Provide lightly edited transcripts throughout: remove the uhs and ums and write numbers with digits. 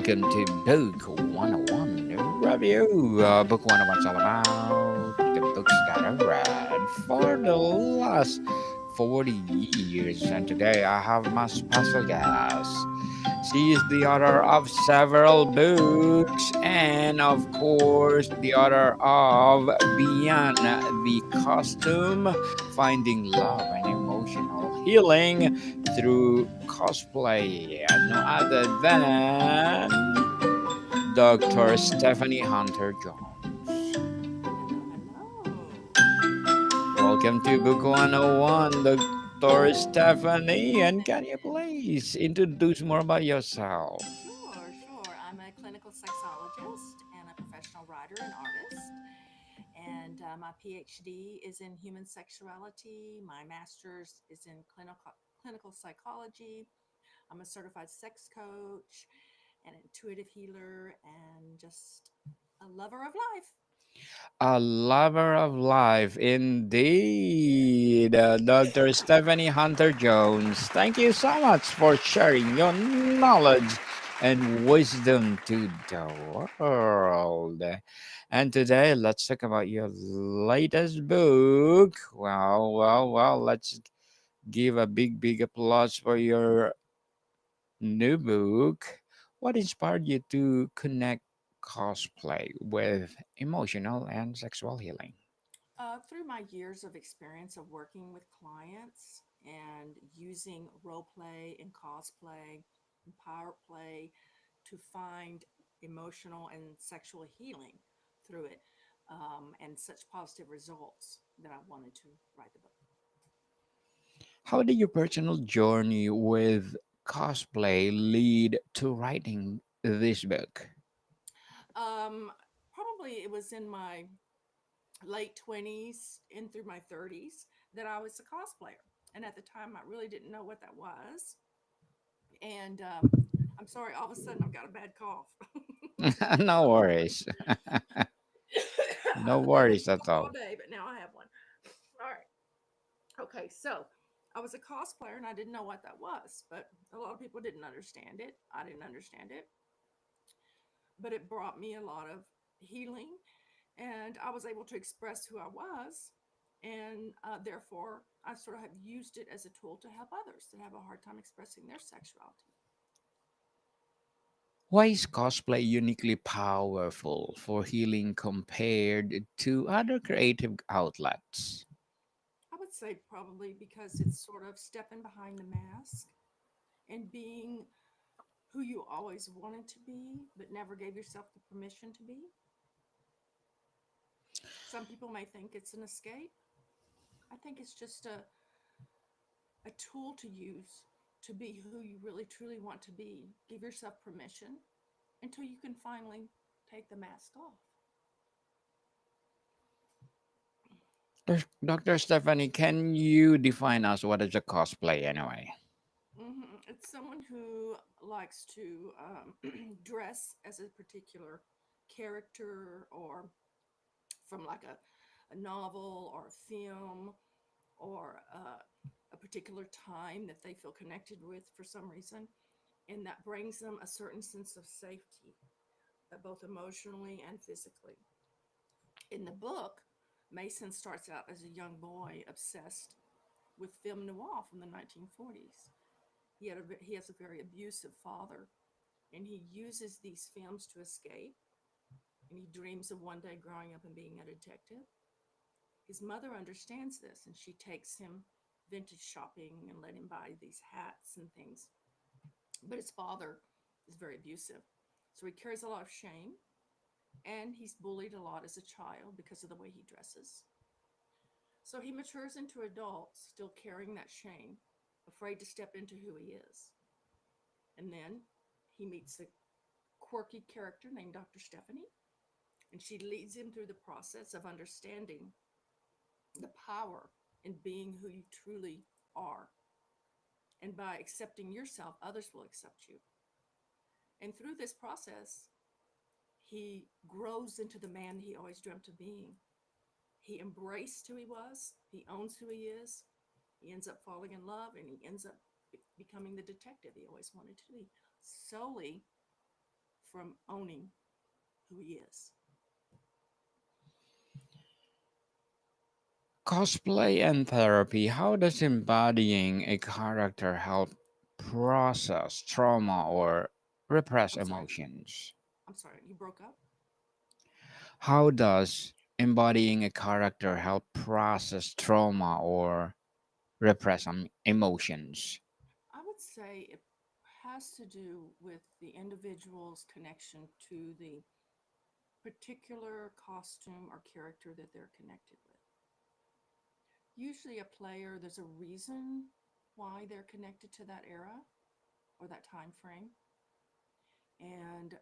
welcome to Book 101 Review. Book 101 is all about the books that I read for the last 40 years. And today I have my special guest. She is the author of several books and, of course, the author of Beyond the Costume, Finding Love and Emotional Healing through Cosplay. And no other than Dr. Stephanie Hunter Jones. Hello, hello. Welcome to Book 101, Dr. Stephanie. And can you please introduce more about yourself? Sure. I'm a clinical sexologist and a professional writer and artist. And my PhD is in human sexuality. My master's is in clinical psychology. I'm a certified sex coach, an intuitive healer, and just a lover of life. A lover of life, indeed. Dr. Stephanie Hunter Jones, thank you so much for sharing your knowledge and wisdom to the world. And today, let's talk about your latest book. Well, let's give a big applause for your new book. What inspired you to connect cosplay with emotional and sexual healing? Through my years of experience of working with clients and using role play and cosplay and power play to find emotional and sexual healing through it, and such positive results that I wanted to write the book. How did your personal journey with cosplay lead to writing this book? Um, Probably it was in my late 20s and through my 30s that I was a cosplayer. And at the time, I really didn't know what that was. And I'm sorry, all of a sudden I've got a bad cough. No worries. No I've been having worries a at cough all all. day, but now I have one. All right. Okay. So I was a cosplayer and I didn't know what that was, but a lot of people didn't understand it. I didn't understand it, but it brought me a lot of healing and I was able to express who I was. And therefore, I sort of have used it as a tool to help others that have a hard time expressing their sexuality. Why is cosplay uniquely powerful for healing compared to other creative outlets? I would say probably because it's sort of stepping behind the mask and being who you always wanted to be, but never gave yourself the permission to be. Some people may think it's an escape. I think it's just a tool to use to be who you really truly want to be. Give yourself permission until you can finally take the mask off. Dr. Stephanie, can you define us what is a cosplay anyway? It's someone who likes to dress as a particular character or from like a novel or a film or a particular time that they feel connected with for some reason. And that brings them a certain sense of safety, both emotionally and physically. In the book, Mason starts out as a young boy obsessed with film noir from the 1940s. He has a very abusive father, and he uses these films to escape. And he dreams of one day growing up and being a detective. His mother understands this, and she takes him vintage shopping and let him buy these hats and things. But his father is very abusive, so he carries a lot of shame, and he's bullied a lot as a child because of the way he dresses. So he matures into adult, still carrying that shame, afraid to step into who he is. And then he meets a quirky character named Dr. Stephanie, and she leads him through the process of understanding the power in being who you truly are. And by accepting yourself, others will accept you. And through this process, he grows into the man he always dreamt of being. He embraced who he was, he owns who he is, he ends up falling in love, and he ends up becoming the detective he always wanted to be, solely from owning who he is. Cosplay and therapy. How does embodying a character help process trauma or repress I'm sorry. emotions? I'm sorry. You broke up. How does embodying a character help process trauma or repress emotions? I would say it has to do with the individual's connection to the particular costume or character that they're connected with. Usually, a player, there's a reason why they're connected to that era or that time frame. And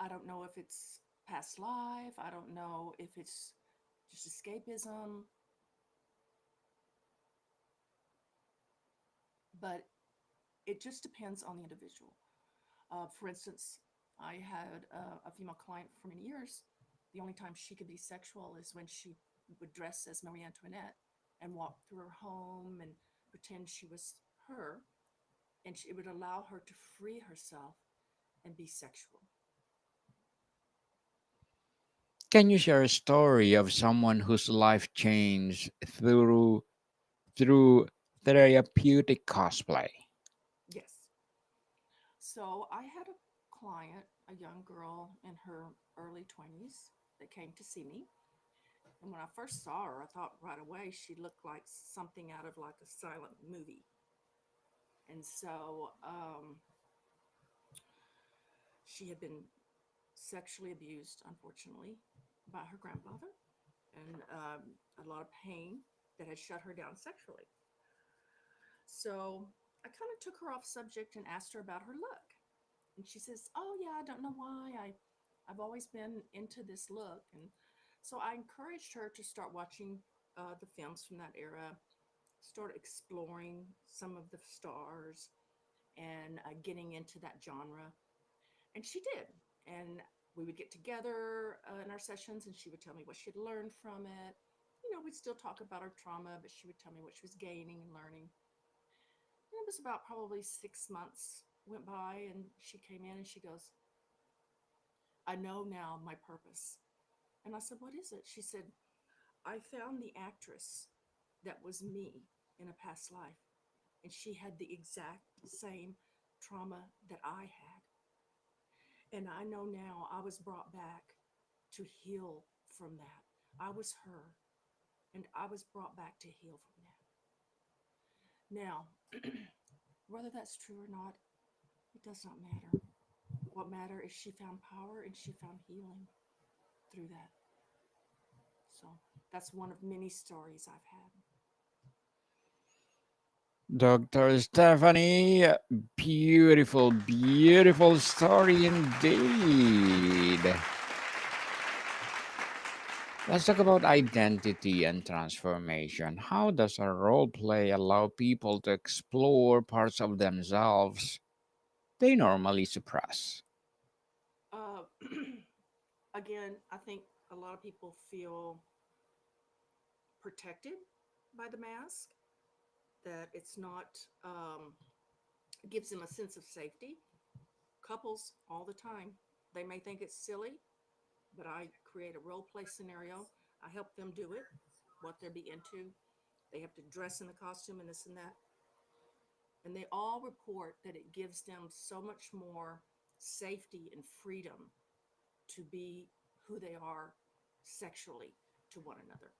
I don't know if it's past life, I don't know if it's just escapism, but it just depends on the individual. For instance, I had a female client for many years. The only time she could be sexual is when she would dress as Marie Antoinette and walk through her home and pretend she was her, and it would allow her to free herself and be sexual. Can you share a story of someone whose life changed through therapeutic cosplay? Yes. So I had a client, a young girl in her early 20s, that came to see me. And when I first saw her, I thought right away she looked like something out of like a silent movie. And so she had been sexually abused, unfortunately, by her grandfather, and a lot of pain that had shut her down sexually. So I kind of took her off subject and asked her about her look. And she says, "Oh yeah, I don't know why. I've always been into this look." And so I encouraged her to start watching the films from that era, start exploring some of the stars, and getting into that genre. And she did. And we would get together in our sessions, and she would tell me what she'd learned from it. We'd still talk about her trauma, but she would tell me what she was gaining and learning. And it was about probably 6 months went by, and she came in and she goes, "I know now my purpose." And I said, "What is it?" She said, "I found the actress that was me in a past life, and she had the exact same trauma that I had. And I know now I was brought back to heal from that. I was her, and I was brought back to heal from that." Now, whether that's true or not, it does not matter. What matter is she found power and she found healing through that. So that's one of many stories I've had. Dr. Stephanie, beautiful, beautiful story indeed. Let's talk about identity and transformation. How does a role play allow people to explore parts of themselves they normally suppress? Uh, Again, I think a lot of people feel protected by the mask, that it's not, gives them a sense of safety. Couples, all the time, they may think it's silly, but I create a role play scenario. I help them do it, what they'll be into. They have to dress in the costume and this and that. And they all report that it gives them so much more safety and freedom to be who they are sexually to one another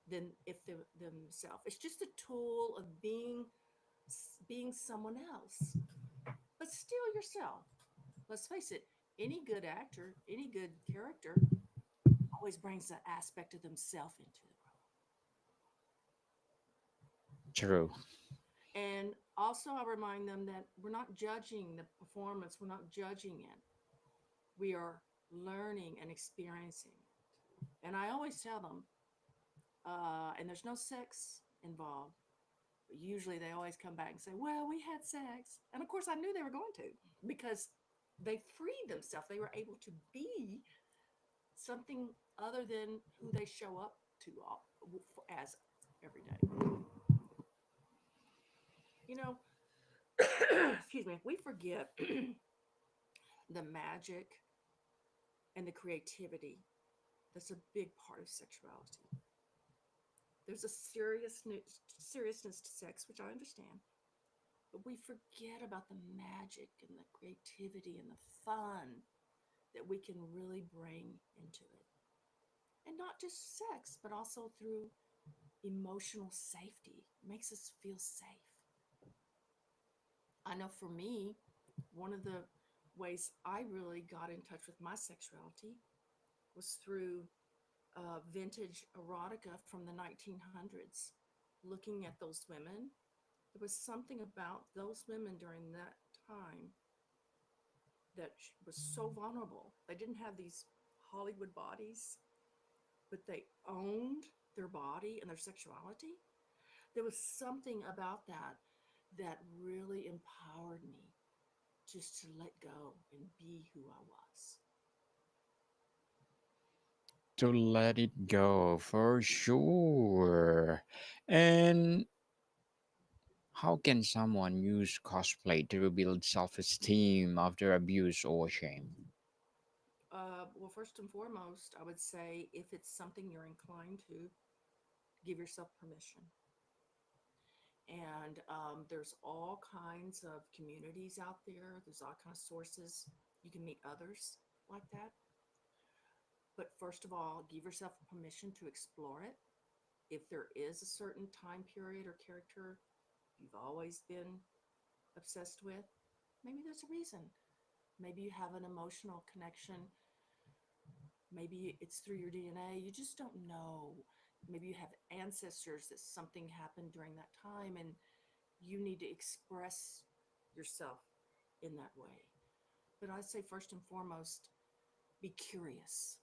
than if they themselves. It's just a tool of being someone else, but still yourself. Let's face it, any good actor, any good character always brings that aspect of themselves into the True. role. And also, I remind them that we're not judging the performance, we're not judging it. We are learning and experiencing it. And I always tell them, and there's no sex involved, but usually they always come back and say, "Well, we had sex." And of course, I knew they were going to, because they freed themselves. They were able to be something other than who they show up to as every day. You know, excuse me, we forget the magic and the creativity. That's a big part of sexuality. There's a seriousness to sex, which I understand, but we forget about the magic and the creativity and the fun that we can really bring into it. And not just sex, but also through emotional safety. It makes us feel safe. I know for me, one of the ways I really got in touch with my sexuality was through vintage erotica from the 1900s. Looking at those women, there was something about those women during that time that was so vulnerable. They didn't have these Hollywood bodies, but they owned their body and their sexuality. There was something about that that really empowered me just to let go and be who I was. To let it go for sure. And how can someone use cosplay to rebuild self esteem after abuse or shame? Well, first and foremost, I would say if it's something you're inclined to, give yourself permission. And there's all kinds of communities out there. There's all kinds of sources. You can meet others like that. But first of all, give yourself permission to explore it. If there is a certain time period or character you've always been obsessed with, maybe there's a reason. Maybe you have an emotional connection. Maybe it's through your DNA. You just don't know. Maybe you have ancestors that something happened during that time and you need to express yourself in that way. But I'd say first and foremost, be curious.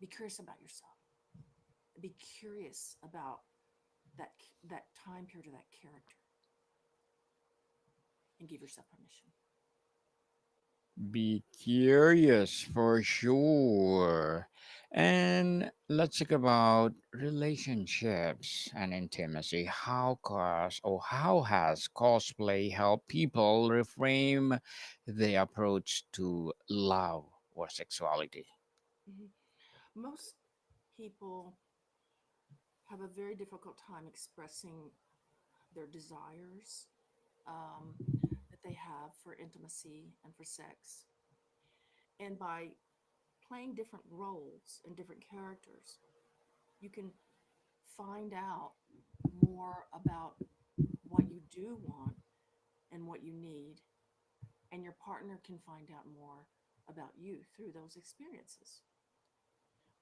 Be curious about yourself. Be curious about that that time period of that character and give yourself permission. Be curious for sure. And let's talk about relationships and intimacy. How has cosplay helped people reframe their approach to love or sexuality? Mhm. Most people have a very difficult time expressing their desires um, that they have for intimacy and for sex. And by playing different roles and different characters, you can find out more about what you do want and what you need. And your partner can find out more about you through those experiences.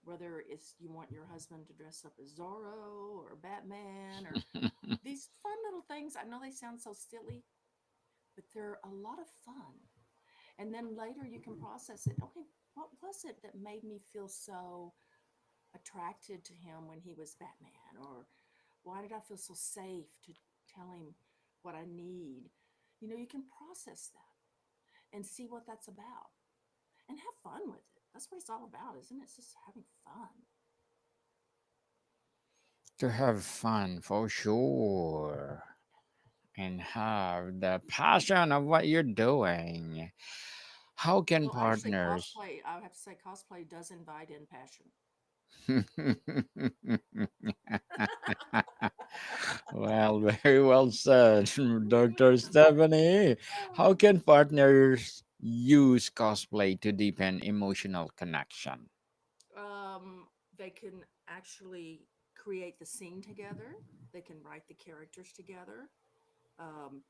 Whether it's you want your husband to dress up as Zorro or Batman or these fun little things. I know they sound so silly, but they're a lot of fun. And then later you can process it. Okay, what was it that made me feel so attracted to him when he was Batman? Or why did I feel so safe to tell him what I need? You know, you can process that and see what that's about and have fun with it. That's what it's all about, isn't it? It's just having fun. To have fun for sure and have the passion of what you're doing. How can Well, actually, partners? I have to say, cosplay does invite in passion. Well, very well said, Dr. Stephanie. How can partners use cosplay to deepen emotional connection? They can actually create the scene together. They can write the characters together. Um,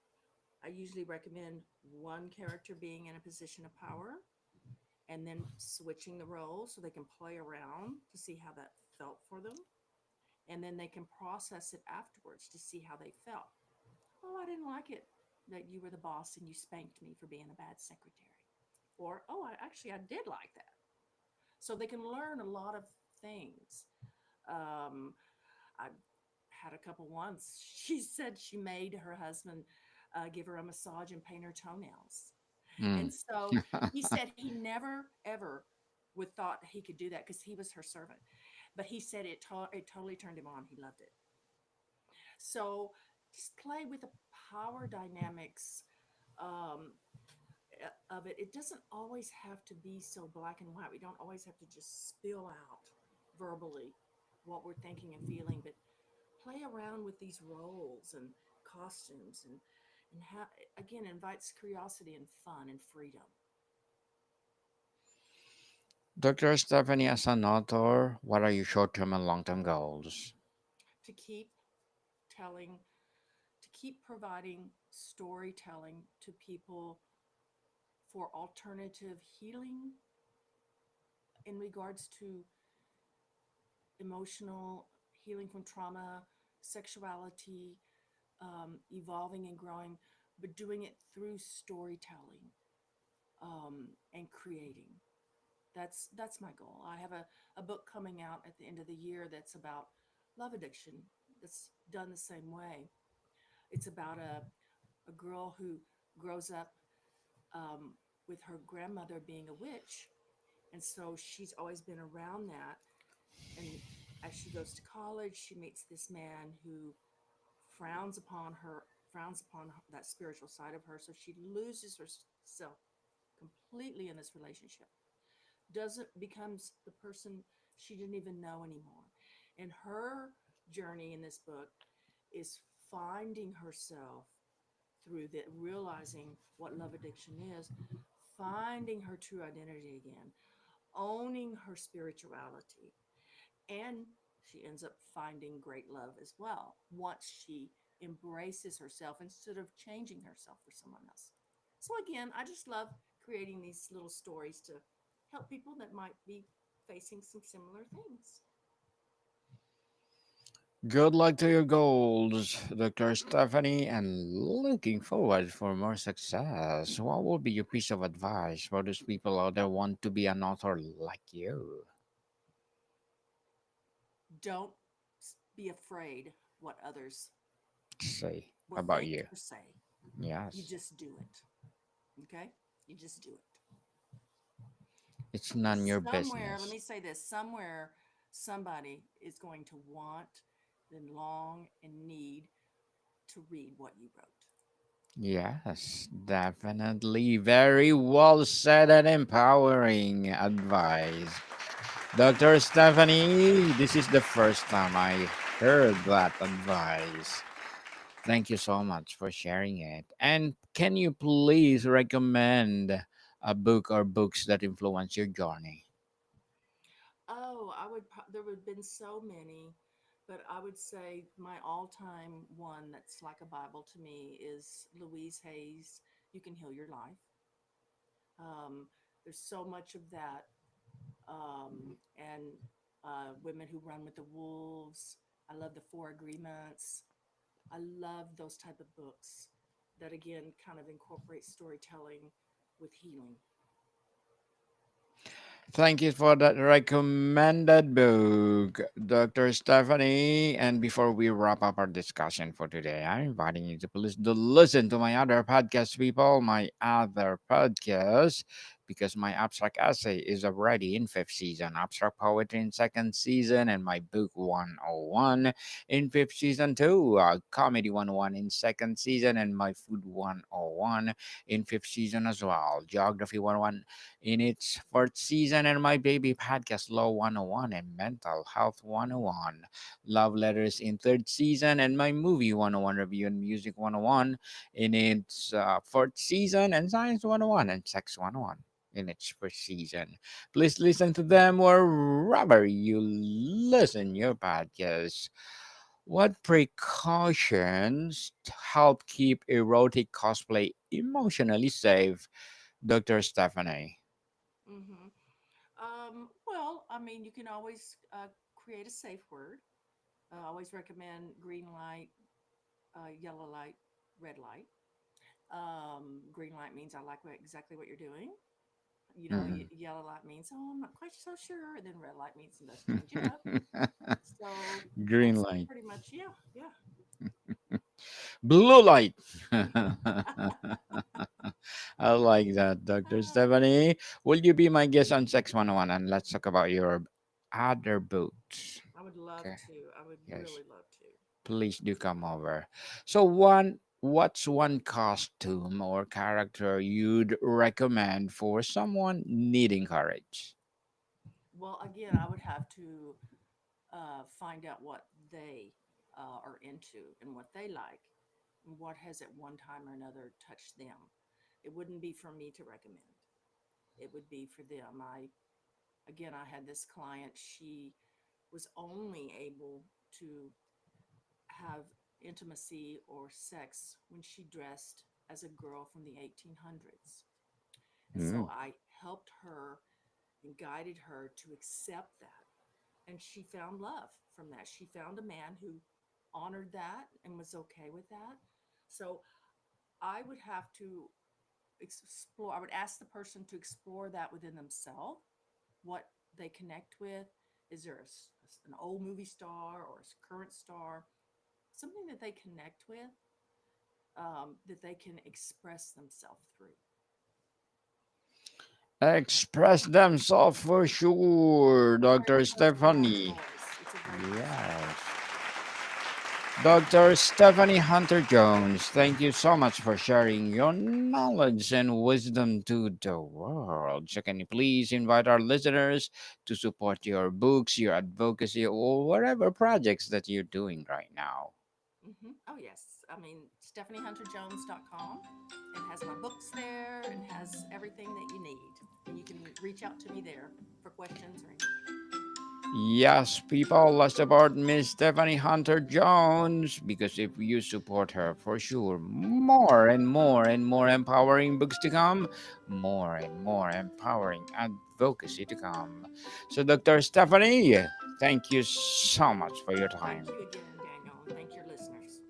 I usually recommend one character being in a position of power and then switching the roles so they can play around to see how that felt for them. And then they can process it afterwards to see how they felt. Oh, I didn't like it that you were the boss and you spanked me for being a bad secretary. Or, oh, I did like that. So they can learn a lot of things. Um, I had a couple once. She said she made her husband give her a massage and paint her toenails. Mm. And so he said he never ever would thought he could do that because he was her servant. But he said it totally turned him on. He loved it. So just play with the power dynamics um, of it. It doesn't always have to be so black and white. We don't always have to just spill out verbally what we're thinking and feeling, but play around with these roles and costumes and how again invites curiosity and fun and freedom. Dr. Stephanie, as an author, what are your short term and long term goals? To keep telling, to keep providing storytelling to people for alternative healing in regards to emotional healing from trauma, sexuality, evolving and growing, but doing it through storytelling, and creating. That's my goal. I have a book coming out at the end of the year that's about love addiction. That's done the same way. It's about a girl who grows up, with her grandmother being a witch, and so she's always been around that. And as she goes to college, she meets this man who frowns upon her, frowns upon that spiritual side of her. So she loses herself completely in this relationship. Doesn't becomes the person she didn't even know anymore. And her journey in this book is finding herself through the realizing what love addiction is, finding her true identity again, owning her spirituality, and she ends up finding great love as well once she embraces herself instead of changing herself for someone else. So, again, I just love creating these little stories to help people that might be facing some similar things. Good luck to your goals, Dr. Stephanie, and looking forward for more success. What would be your piece of advice for those people out there want to be an author like you? Don't be afraid what others Say will about think you. or say. You Yes, just do it. Okay? You just do it. it's Because none your somewhere, let business. me say this, somewhere somebody is going to want and long and need to read what you wrote. Yes, definitely. Very well said and empowering advice. Dr. Stephanie, this is the first time I heard that advice. Thank you so much for sharing it. And can you please recommend a book or books that influence your journey? Oh, there would have been so many, but I would say my all-time one that's like a Bible to me is Louise Hay's You Can Heal Your Life. There's so much of that, and Women Who Run with the Wolves. I love the Four Agreements. I love those type of books that again kind of incorporate storytelling with healing. Thank you for that recommended book, Dr. Stephanie. And before we wrap up our discussion for today, I'm inviting you to please to listen to my other podcast, people, my other podcast, because my abstract essay is already in fifth season, abstract poetry in second season, and my book 101 in fifth season too, comedy 101 in second season, and my food 101 in fifth season as well, geography 101 in its fourth season, and my baby podcast Law 101 and Mental Health 101, Love Letters in third season, and my movie 101 review and music 101 in its fourth season, and Science 101 and Sex 101 in its first season. Please listen to them wherever you listen your podcast. What precautions help keep erotic cosplay emotionally safe, Dr. Stephanie? Hmm. Well, I mean, you can always create a safe word. I always recommend green light, yellow light, red light. Green light means I like exactly what you're doing. You know, Mhm. yellow light means, oh, I'm not quite so sure. And then red light means let's change it up. So Green that's light, pretty much, yeah, yeah. blue light. I like that, Dr. Ah, Stephanie. Will you be my guest on Sex 101 and let's talk about your other books? I would love Okay, to. I would yes, really love to. please do come over. So, one. what's one costume or character you'd recommend for someone needing courage? Well, again, I would have to find out what they are into and what they like and what has at one time or another touched them. It wouldn't be for me to recommend. It would be for them. I had this client. She was only able to have intimacy or sex when she dressed as a girl from the 1800s. And so Mm, I helped her and guided her to accept that. And she found love from that. She found a man who honored that and was okay with that. So I would have to explore, I would ask the person to explore that within themselves, what they connect with. Is there an old movie star or a current star, something that they connect with, that they can express themselves through? express themselves for sure, Whatever Dr. comes to that Stephanie. voice. It's a great question. Yes. Dr. Stephanie Hunter Jones, thank you so much for sharing your knowledge and wisdom to the world. So, can you please invite our listeners to support your books, your advocacy, or whatever projects that you're doing right now? Oh, yes. I mean, stephaniehunterjones.com. It has my books there and has everything that you need. And you can reach out to me there for questions or anything. Yes, people, let's support Miss Stephanie Hunter Jones because if you support her, for sure, more and more and more empowering books to come, more and more empowering advocacy to come. So, Dr. Stephanie, thank you so much for your Thank time. you again, Daniel, and thank your listeners.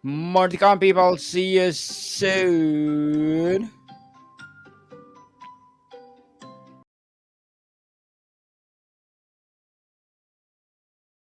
More to come, people. See you soon.